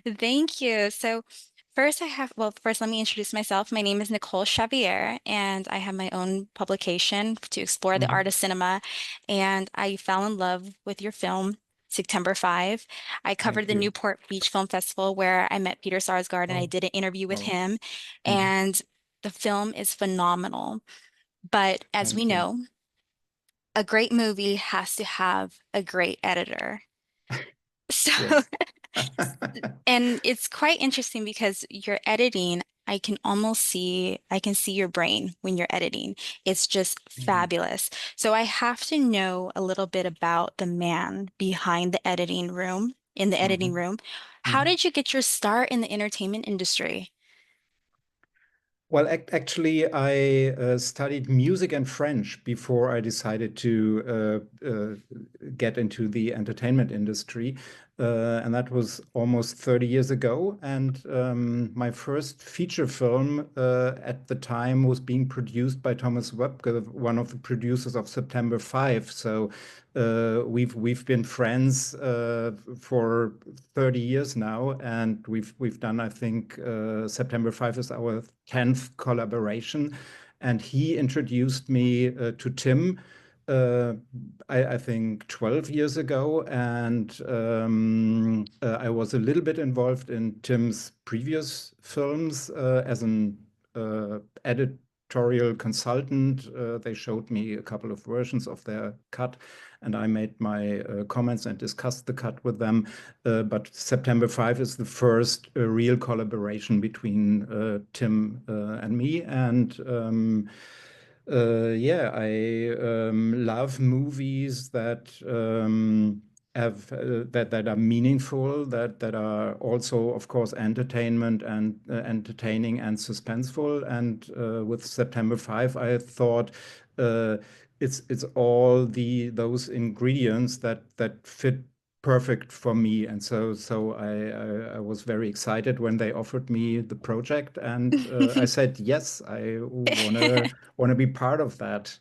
Thank you. So first let me introduce myself. My name is Nicole Xavier, and I have my own publication to explore the art Mhm. of cinema. And I fell in love with your film, September 5. I covered Thank the you. Newport Beach Film Festival where I met Peter Sarsgaard and I Oh, did an interview with oh, him. mhm. And the film is phenomenal. But as we Thank you. know, a great movie has to have a great editor. So Yes. And it's quite interesting because you're editing, I can see your brain when you're editing. It's just Mhm. fabulous. So I have to know a little bit about the man behind the editing room, in the editing Mhm. room. How Mhm. did you get your start in the entertainment industry? Well, actually, I studied music and French before I decided to get into the entertainment industry. And that was almost 30 years ago. And my first feature film at the time was being produced by Thomas Webke, one of the producers of September 5. So we've been friends for 30 years now, and we've done, I think, September 5 is our 10th collaboration. And he introduced me to Tim, uh, I think 12 years ago, and I was a little bit involved in Tim's previous films as an editorial consultant. They showed me a couple of versions of their cut, and I made my comments and discussed the cut with them. But September 5 is the first real collaboration between Tim and me. And yeah, I love movies that have that are meaningful, that are also, of course, entertainment and entertaining and suspenseful. And with September 5, I thought uh, it's all those ingredients that fit perfect for me. And so I was very excited when they offered me the project, and I said yes, I wanna be part of that.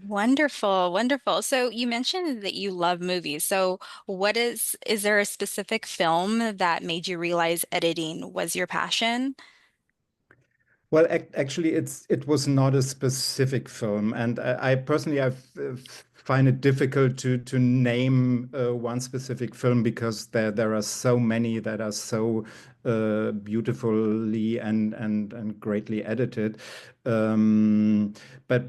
Wonderful, wonderful. So you mentioned that you love movies. So is there a specific film that made you realize editing was your passion? Well, actually, it was not a specific film, and I personally find it difficult to name one specific film because there are so many that are so beautifully and greatly edited. Um, but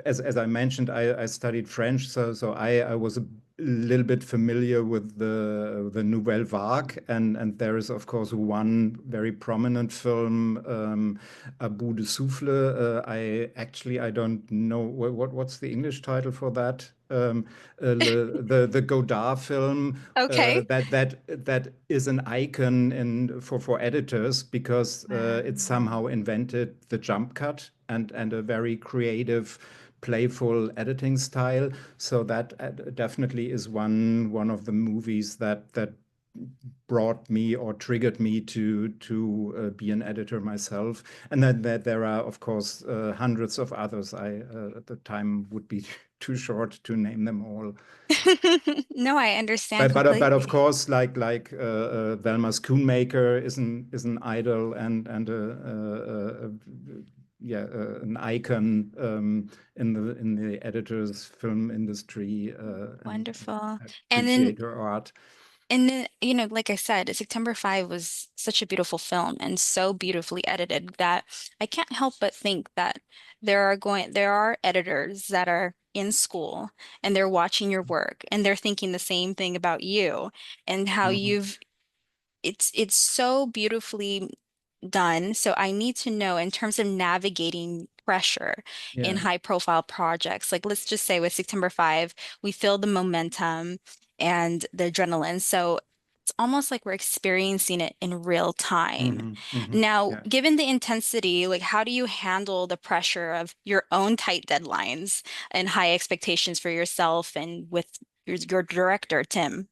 as I mentioned, I studied French, so I was a little bit familiar with the Nouvelle Vague, and there is of course one very prominent film. A bout de souffle. I don't know what's the English title for that. The Godard film Okay. that is an icon in for editors because it somehow invented the jump cut and a very creative, playful editing style. So that definitely is one of the movies that brought me or triggered me to be an editor myself. And then there are, of course, hundreds of others. I at the time would be too short to name them all. No, I understand But of completely. course, Velma's Schoonmaker is an idol and yeah, an icon in the editor's film industry and Wonderful. And then appreciate her art. like I said, September 5 was such a beautiful film and so beautifully edited that I can't help but think that there are editors that are in school and they're watching your work and they're thinking the same thing about you and how Mhm. it's so beautifully done. So I need to know in terms of navigating pressure in Yeah. high profile projects. Like let's just say with September 5, we feel the momentum and the adrenaline. So it's almost like we're experiencing it in real time. Now, Yeah. given the intensity, like how do you handle the pressure of your own tight deadlines and high expectations for yourself and with your director, Tim?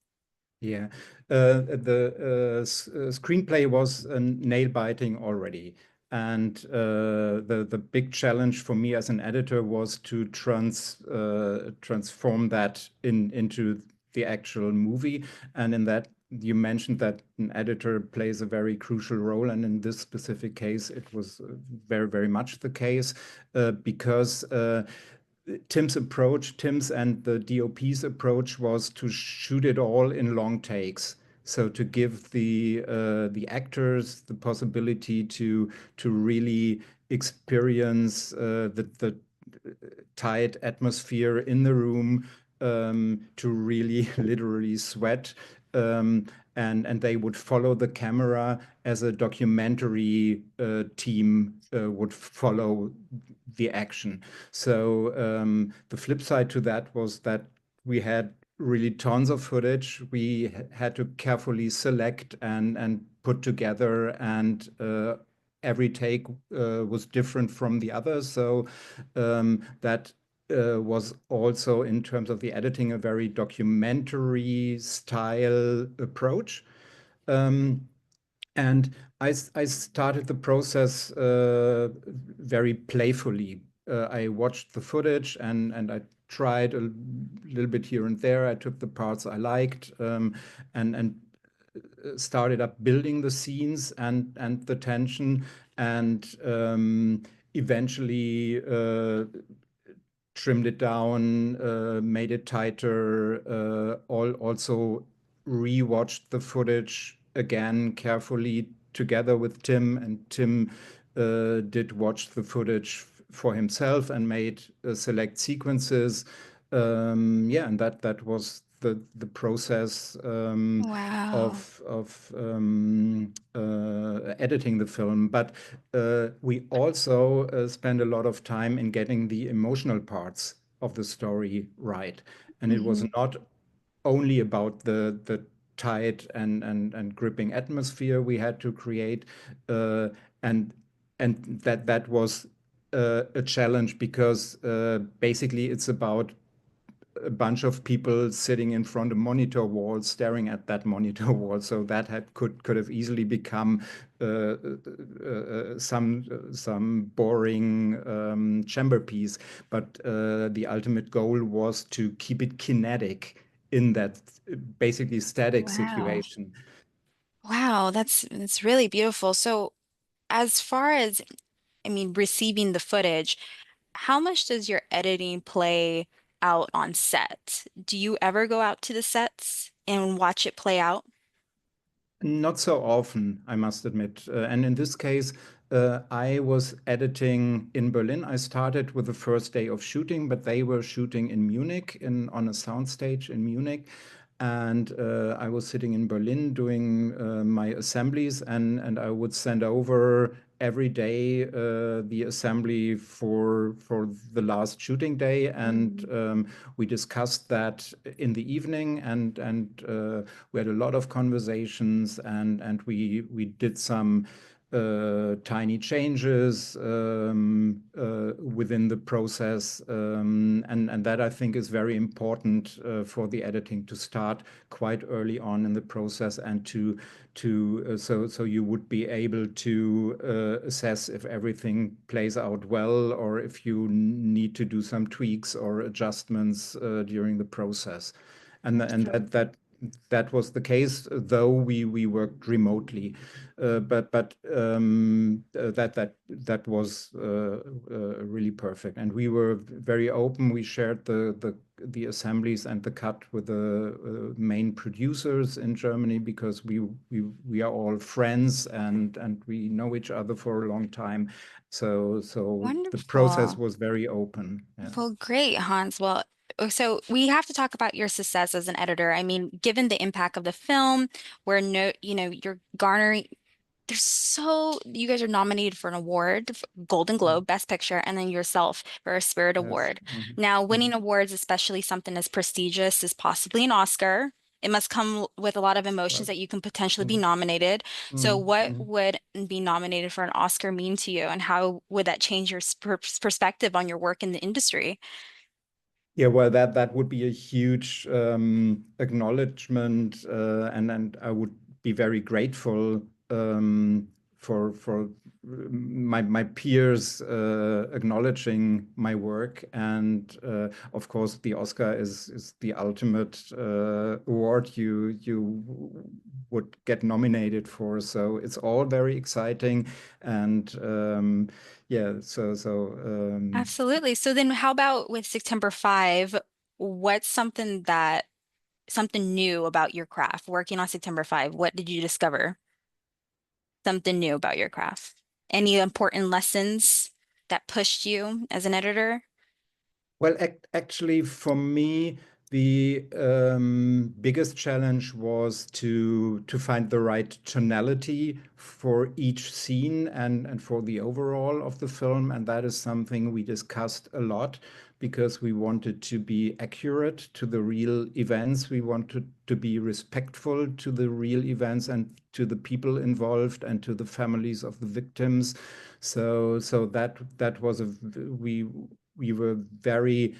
Yeah. The screenplay was nail biting already. And the big challenge for me as an editor was to transform that into the actual movie. And in that you mentioned that an editor plays a very crucial role, and in this specific case, it was very, very much the case because Tim's and the DOP's approach was to shoot it all in long takes. So to give the actors the possibility to really experience the tight atmosphere in the room, to really literally sweat. And they would follow the camera as a documentary team would follow the action. So the flip side to that was that we had really tons of footage. We had to carefully select and put together, and every take was different from the other. So that was also, in terms of the editing, a very documentary style approach. Um, and I started the process very playfully. I watched the footage and I tried a little bit here and there. I took the parts I liked, and started up building the scenes and the tension, and eventually trimmed it down, made it tighter, also rewatched the footage again carefully together with Tim, and Tim did watch the footage for himself and made select sequences. Yeah, and that was the process Wow. of editing the film. But we also spend a lot of time in getting the emotional parts of the story right. And it was Hmm. not only about the tight and gripping atmosphere we had to create, uh, and that was a challenge because basically it's about a bunch of people sitting in front of monitor walls staring at that monitor wall. So that could have easily become some boring chamber piece. But the ultimate goal was to keep it kinetic in that basically static Wow. situation. Wow, that's really beautiful. So as far as, I mean, receiving the footage, how much does your editing play out on set? Do you ever go out to the sets and watch it play out? Not so often, I must admit. And in this case, I was editing in Berlin. I started with the first day of shooting, but they were shooting in Munich on a soundstage in Munich. And I was sitting in Berlin doing my assemblies, and I would send over every day the assembly for the last shooting day, and Mm. we discussed that in the evening, and we had a lot of conversations, and we did some tiny changes within the process, and that I think is very important for the editing to start quite early on in the process, and so you would be able to assess if everything plays out well, or if you need to do some tweaks or adjustments during the process. And That's and so that was the case, though we worked remotely. But that was really perfect, and we were very open. We shared the assemblies and the cut with the main producers in Germany, because we are all friends, and we know each other for a long time. So the process wonderful. was very open. Yeah. Well, great, Hans. Well, so we have to talk about your success as an editor. I mean, given the impact of the film, where no, you're garnering, you guys are nominated for an award, Golden Globe, Best Picture, and then yourself for a Spirit Yes. Award. Now, winning Mhm. awards, especially something as prestigious as possibly an Oscar, it must come with a lot of emotions Right. that you can potentially be Mhm. nominated. So, Mhm. what Mhm. would being nominated for an Oscar mean to you, and how would that change your perspective on your work in the industry? Yeah, well, that would be a huge acknowledgement, and I would be very grateful for my peers acknowledging my work, and of course the Oscar is the ultimate award you would get nominated for. So it's all very exciting, and yeah, Absolutely. So then how about with September 5, what's something new about your craft working on September 5? What did you discover? Something new about your craft? Any important lessons that pushed you as an editor? Well, actually, for me, the biggest challenge was to find the right tonality for each scene and for the overall of the film, and that is something we discussed a lot because we wanted to be accurate to the real events. We wanted to be respectful to the real events and to the people involved and to the families of the victims. So that was we were very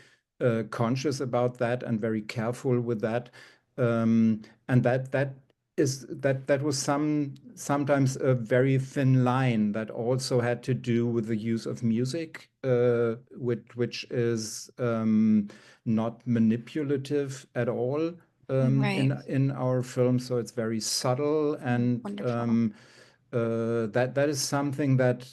conscious about that and very careful with that. And that was sometimes a very thin line that also had to do with the use of music, which is not manipulative at all Right. in our film. So it's very subtle, and Wonderful. that is something that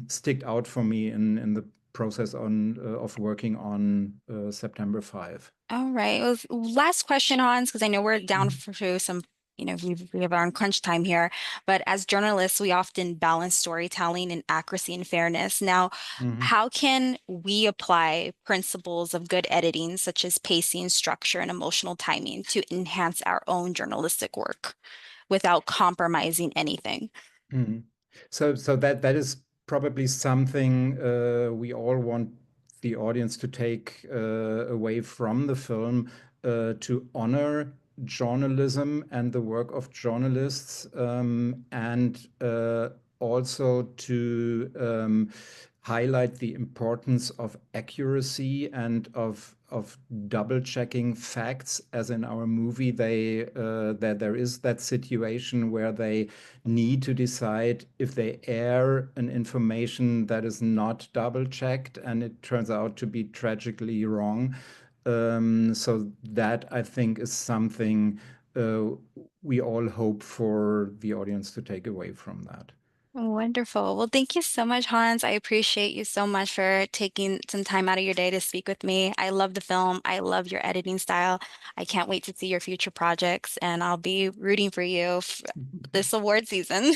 sticked out for me in the process of working on September 5. All right. Well, last question, Hans, because I know we're down Mhm. for some, we have our own crunch time here. But as journalists, we often balance storytelling and accuracy and fairness. Now, Mhm. how can we apply principles of good editing, such as pacing, structure, and emotional timing, to enhance our own journalistic work without compromising anything? Mhm. So that is probably something we all want the audience to take away from the film, to honor journalism and the work of journalists, and also to highlight the importance of accuracy and of double checking facts. As in our movie, that there is that situation where they need to decide if they air an information that is not double checked and it turns out to be tragically wrong. So that, I think, is something uh, we all hope for the audience to take away from that. Wonderful. Well, thank you so much, Hans. I appreciate you so much for taking some time out of your day to speak with me. I love the film. I love your editing style. I can't wait to see your future projects, and I'll be rooting for you this award season.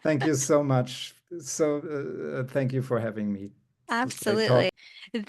Thank you so much. So thank you for having me. It was great Absolutely. talking.